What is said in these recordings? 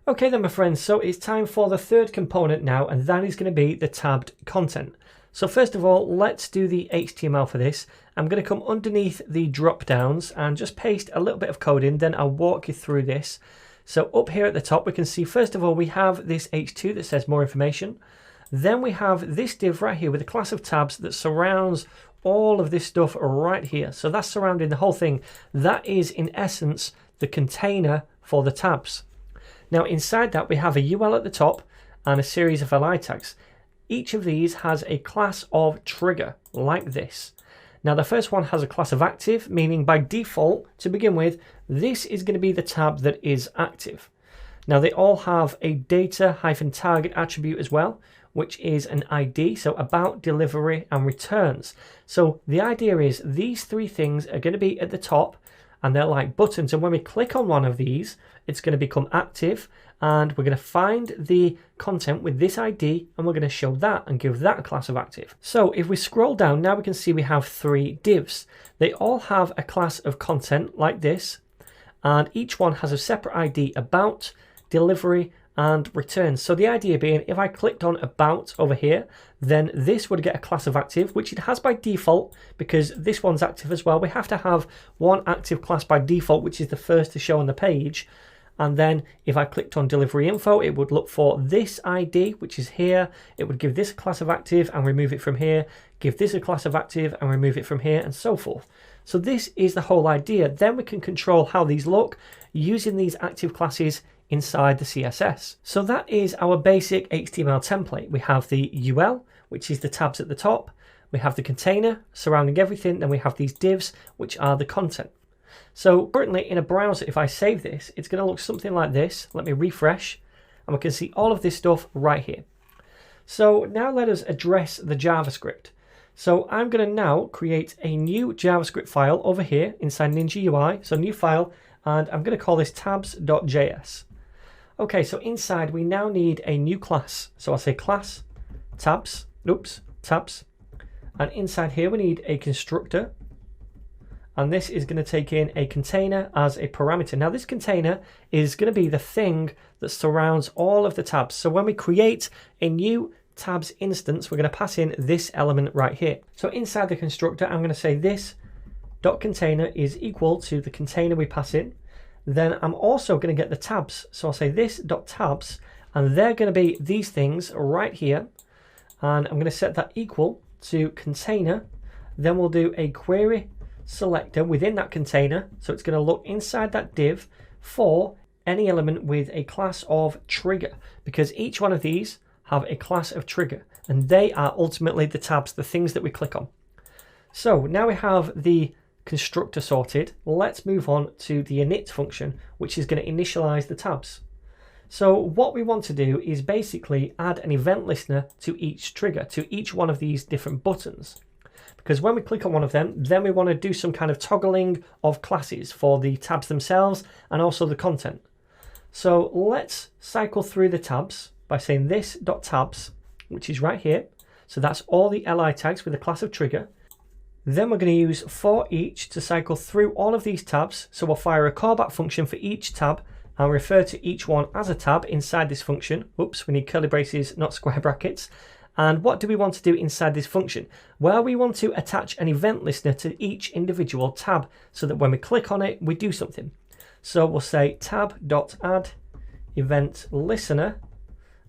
Okay then my friends, so it's time for the third component now, and that is going to be the tabbed content. So first of all, let's do the HTML for this. I'm going to come underneath the drop downs and just paste a little bit of code in, then I'll walk you through this. So up here at the top we can see first of all we have this H2 that says more information. Then we have this div right here with a class of tabs that surrounds all of this stuff right here. So that's surrounding the whole thing. That is in essence the container for the tabs. Now inside that we have a UL at the top and a series of li tags. Each of these has a class of trigger like this. Now the first one has a class of active, meaning by default to begin with this is going to be the tab that is active. Now they all have a data-target attribute as well, which is an ID, so about, delivery and returns. So the idea is these three things are going to be at the top and they're like buttons, and when we click on one of these it's going to become active and we're going to find the content with this ID and we're going to show that and give that a class of active. So if we scroll down now we can see we have three divs. They all have a class of content like this and each one has a separate ID, about, delivery and returns. So the idea being if I clicked on about over here then this would get a class of active, which it has by default because this one's active as well. We have to have one active class by default, which is the first to show on the page. And then if I clicked on delivery info it would look for this ID which is here, it would give this a class of active and remove it from here, give this a class of active and remove it from here, and so forth. So this is the whole idea. Then we can control how these look using these active classes inside the CSS. So that is our basic HTML template. We have the UL, which is the tabs at the top, we have the container surrounding everything, then we have these divs which are the content. So currently in a browser, if I save this, it's going to look something like this. Let me refresh and we can see all of this stuff right here. So now let us address the JavaScript. So I'm going to now create a new JavaScript file over here inside Ninja UI. So new file, and I'm going to call this tabs.js. Okay, so inside we now need a new class. So I'll say class tabs, tabs. And inside here we need a constructor. And this is going to take in a container as a parameter. Now this container is going to be the thing that surrounds all of the tabs. So when we create a new tabs instance, we're going to pass in this element right here. So inside the constructor, I'm going to say this dot container is equal to the container we pass in. Then I'm also going to get the tabs. So I'll say this dot tabs, and they're going to be these things right here. And I'm going to set that equal to container. Then we'll do a query selector within that container, so it's going to look inside that div for any element with a class of trigger, because each one of these have a class of trigger and they are ultimately the tabs, the things that we click on. So now we have the constructor sorted, let's move on to the init function, which is going to initialize the tabs. So what we want to do is basically add an event listener to each trigger, to each one of these different buttons. Because when we click on one of them, then we want to do some kind of toggling of classes for the tabs themselves and also the content. So let's cycle through the tabs by saying this.tabs, which is right here. So that's all the li tags with a class of trigger. Then we're going to use for each to cycle through all of these tabs. So we'll fire a callback function for each tab and refer to each one as a tab inside this function. Oops, we need curly braces, not square brackets. And what do we want to do inside this function? Well, we want to attach an event listener to each individual tab so that when we click on it, we do something. So we'll say tab.add event listener,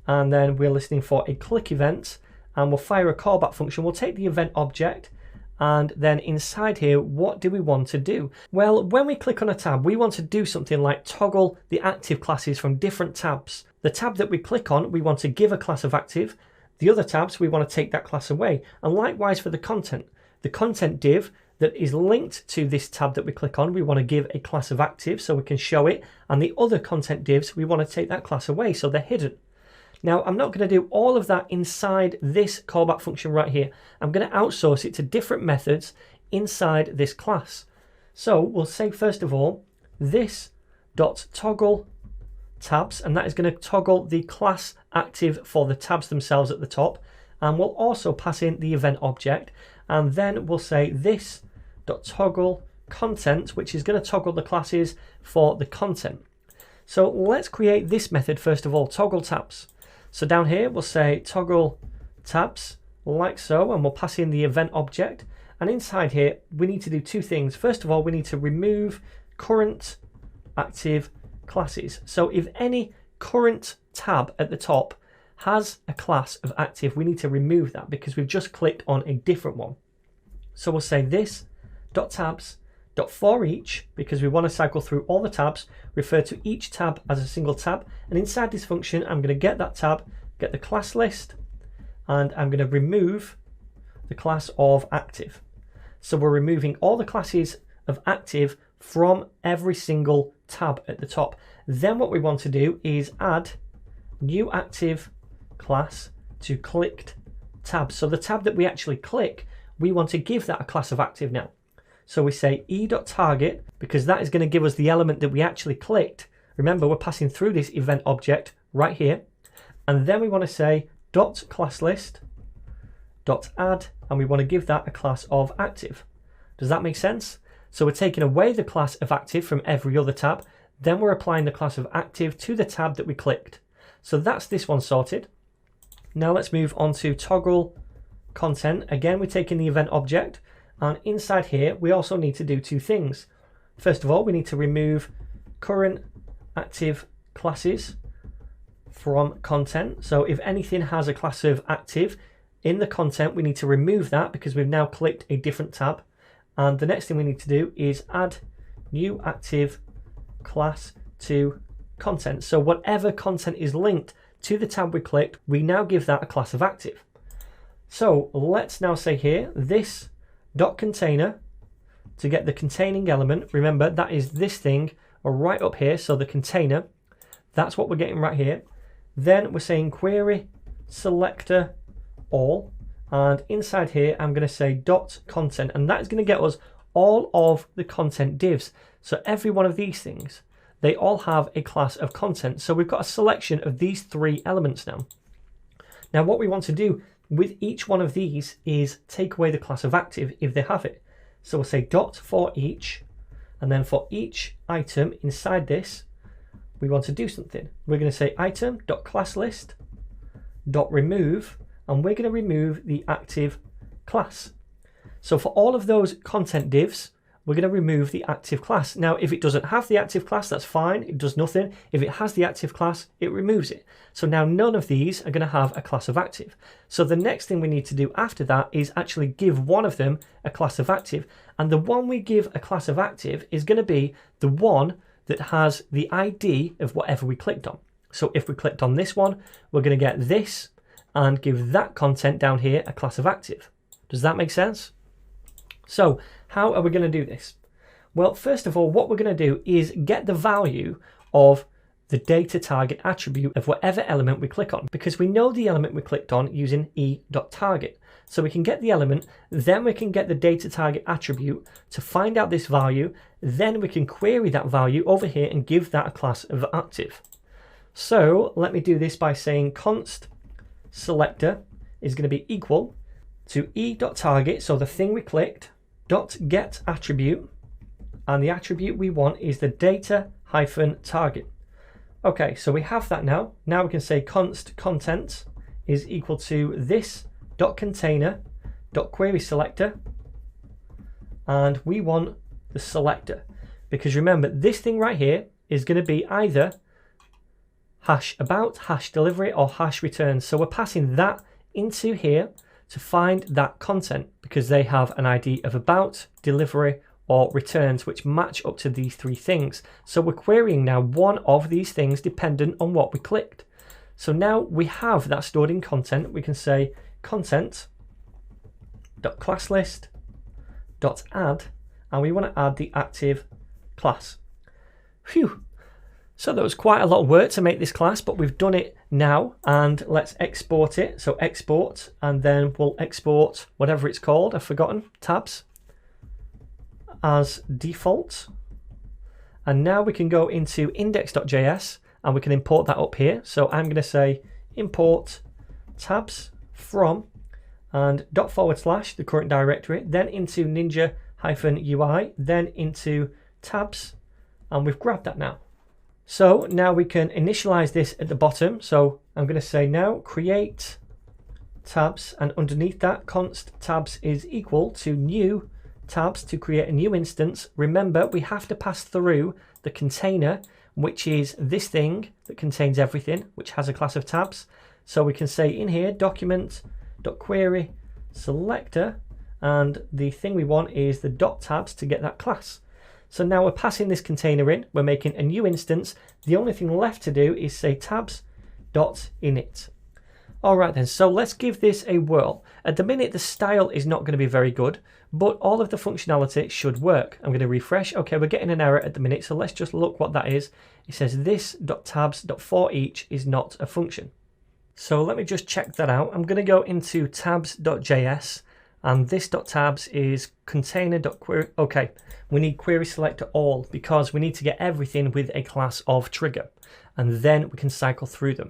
and then we're listening for a click event, and we'll fire a callback function. We'll take the event object, and then inside here, what do we want to do? Well, when we click on a tab, we want to do something like toggle the active classes from different tabs. The tab that we click on, we want to give a class of active. The other tabs, we want to take that class away. And likewise for the content div that is linked to this tab that we click on, we want to give a class of active so we can show it. And the other content divs, we want to take that class away so they're hidden. Now, I'm not going to do all of that inside this callback function right here. I'm going to outsource it to different methods inside this class. So we'll say, first of all, this.toggle tabs, and that is going to toggle the class active for the tabs themselves at the top. And we'll also pass in the event object. And then we'll say this.toggle content, which is going to toggle the classes for the content. So let's create this method first of all, toggle tabs. So down here we'll say toggle tabs like so, and we'll pass in the event object. And inside here we need to do two things. First of all, we need to remove current active classes. So if any current tab at the top has a class of active, we need to remove that because we've just clicked on a different one. So we'll say this dot tabs dot for each, because we want to cycle through all the tabs, refer to each tab as a single tab, and inside this function I'm going to get that tab, get the class list, and I'm going to remove the class of active. So we're removing all the classes of active from every single tab at the top. Then what we want to do is add new active class to clicked tabs. So the tab that we actually click, we want to give that a class of active now. So we say e.target, because that is going to give us the element that we actually clicked. Remember, we're passing through this event object right here. And then we want to say dot class list dot add, and we want to give that a class of active. Does that make sense? So we're taking away the class of active from every other tab, then we're applying the class of active to the tab that we clicked. So that's this one sorted. Now let's move on to toggle content. Again, we're taking the event object, and inside here we also need to do two things. First of all, we need to remove current active classes from content. So if anything has a class of active in the content, we need to remove that because we've now clicked a different tab. And the next thing we need to do is add new active class to content. So whatever content is linked to the tab we clicked, we now give that a class of active. So let's now say here, this dot container to get the containing element. Remember, that is this thing right up here. So the container, that's what we're getting right here. Then we're saying query selector all. And inside here, I'm going to say dot content, and that is going to get us all of the content divs. So every one of these things, they all have a class of content. So we've got a selection of these three elements now. Now what we want to do with each one of these is take away the class of active if they have it. So we'll say dot for each, and then for each item inside this, we want to do something. We're going to say item dot class list dot remove, and we're going to remove the active class. So for all of those content divs, we're going to remove the active class. Now, if it doesn't have the active class, that's fine. It does nothing. If it has the active class, it removes it. So now none of these are going to have a class of active. So the next thing we need to do after that is actually give one of them a class of active. And the one we give a class of active is going to be the one that has the ID of whatever we clicked on. So if we clicked on this one, we're going to get this and give that content down here a class of active. Does that make sense? So how are we going to do this? Well, first of all, what we're going to do is get the value of the data target attribute of whatever element we click on, because we know the element we clicked on using e.target. So we can get the element, then we can get the data target attribute to find out this value, then we can query that value over here and give that a class of active. So let me do this by saying const selector is going to be equal to e.target, so the thing we clicked, dot get attribute, and the attribute we want is the data hyphen target. Okay, so we have that now. Now we can say const content is equal to this dot container dot query selector, and we want the selector, because remember this thing right here is going to be either hash about, hash delivery, or hash return. So we're passing that into here to find that content because they have an ID of about, delivery, or returns, which match up to these three things. So we're querying now one of these things dependent on what we clicked. So now we have that stored in content. We can say content.classList.add, and we want to add the active class. Phew. So there was quite a lot of work to make this class, but we've done it now, and let's export it. So export, and then we'll export whatever it's called, I've forgotten, tabs, as default. And now we can go into index.js and we can import that up here. So I'm going to say import tabs from and // the current directory, then into ninja-ui, then into tabs, and we've grabbed that now. So now we can initialize this at the bottom. So I'm going to say now create tabs, and underneath that const tabs is equal to new tabs to create a new instance. Remember, we have to pass through the container, which is this thing that contains everything, which has a class of tabs. So we can say in here document.query selector, and the thing we want is the .tabs to get that class. So now we're passing this container in, we're making a new instance. The only thing left to do is say tabs.init. All right then, so let's give this a whirl. At the minute, the style is not going to be very good, but all of the functionality should work. I'm going to refresh. Okay, we're getting an error at the minute, so let's just look what that is. It says this.tabs.forEach is not a function. So let me just check that out. I'm going to go into tabs.js, and this.tabs is container.query. Okay, we need query selector all because we need to get everything with a class of trigger, and then we can cycle through them.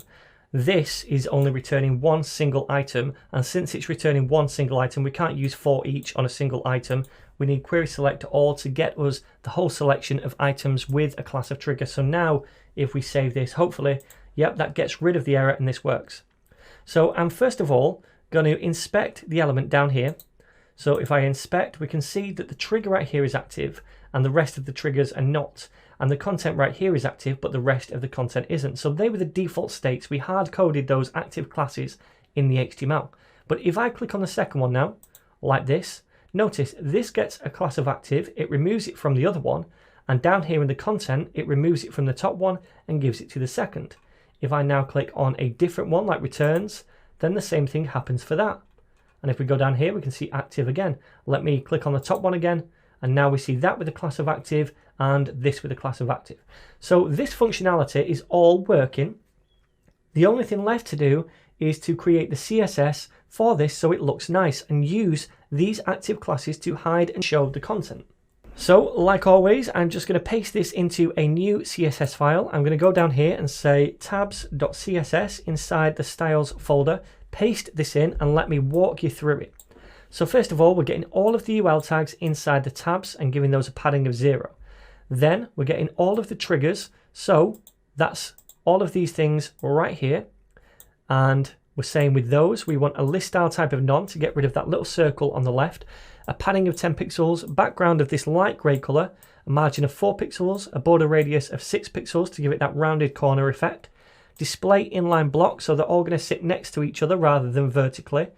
This is only returning one single item, and since it's returning one single item, we can't use for each on a single item. We need query selector all to get us the whole selection of items with a class of trigger. So now if we save this, hopefully, yep, that gets rid of the error and this works. So I'm first of all going to inspect the element down here. So if I inspect, we can see that the trigger right here is active and the rest of the triggers are not. And the content right here is active, but the rest of the content isn't. So they were the default states. We hard-coded those active classes in the HTML. But if I click on the second one now, like this, notice this gets a class of active, it removes it from the other one, and down here in the content, it removes it from the top one and gives it to the second. If I now click on a different one, like returns, then the same thing happens for that. And if we go down here, we can see active again. Let me click on the top one again, and now we see that with a class of active and this with a class of active. So this functionality is all working. The only thing left to do is to create the CSS for this so it looks nice and use these active classes to hide and show the content. So like always, I'm just going to paste this into a new CSS file. I'm going to go down here and say tabs.css inside the styles folder, paste this in and let me walk you through it. So first of all, we're getting all of the UL tags inside the tabs and giving those a padding of 0. Then we're getting all of the triggers. So that's all of these things right here. And we're saying with those, we want a list style type of none to get rid of that little circle on the left, a padding of 10 pixels, background of this light gray color, a margin of 4 pixels, a border radius of 6 pixels to give it that rounded corner effect, display inline blocks so they're all going to sit next to each other rather than vertically,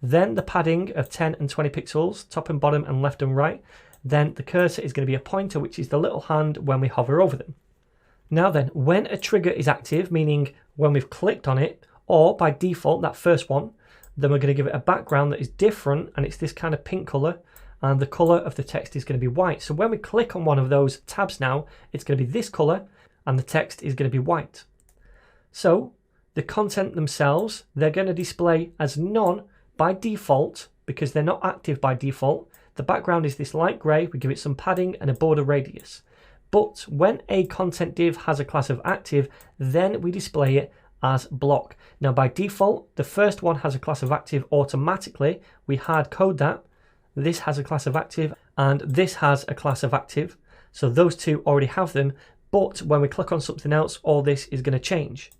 then the padding of 10 and 20 pixels, top and bottom and left and right, then the cursor is going to be a pointer, which is the little hand when we hover over them. Now then, when a trigger is active, meaning when we've clicked on it, or by default, that first one, then we're going to give it a background that is different, and it's this kind of pink color, and the color of the text is going to be white. So when we click on one of those tabs now, it's going to be this color, and the text is going to be white. So the content themselves, they're going to display as none by default, because they're not active by default. The background is this light gray, we give it some padding and a border radius. But when a content div has a class of active, then we display it as block. Now by default, the first one has a class of active automatically. We hard code that. This has a class of active and this has a class of active. So those two already have them, but when we click on something else, all this is going to change.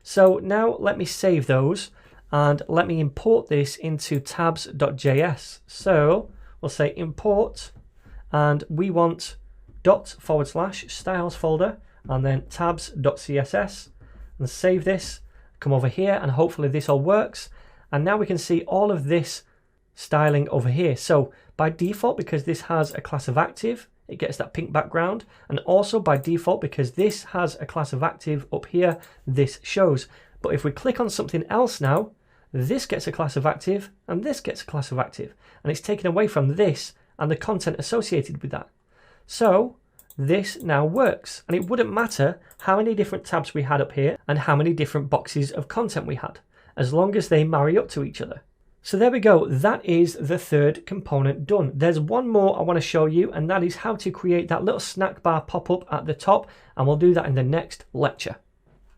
So now let me save those and let me import this into tabs.js. So we'll say import and we want /styles folder and then tabs.css and save this, come over here and hopefully this all works. And now we can see all of this styling over here. So by default, because this has a class of active, it gets that pink background, and also by default, because this has a class of active up here, this shows. But if we click on something else now, this gets a class of active and this gets a class of active, and it's taken away from this and the content associated with that. So this now works, and it wouldn't matter how many different tabs we had up here and how many different boxes of content we had, as long as they marry up to each other. So there we go, that is the third component done. There's one more I want to show you, and that is how to create that little snack bar pop-up at the top, and we'll do that in the next lecture.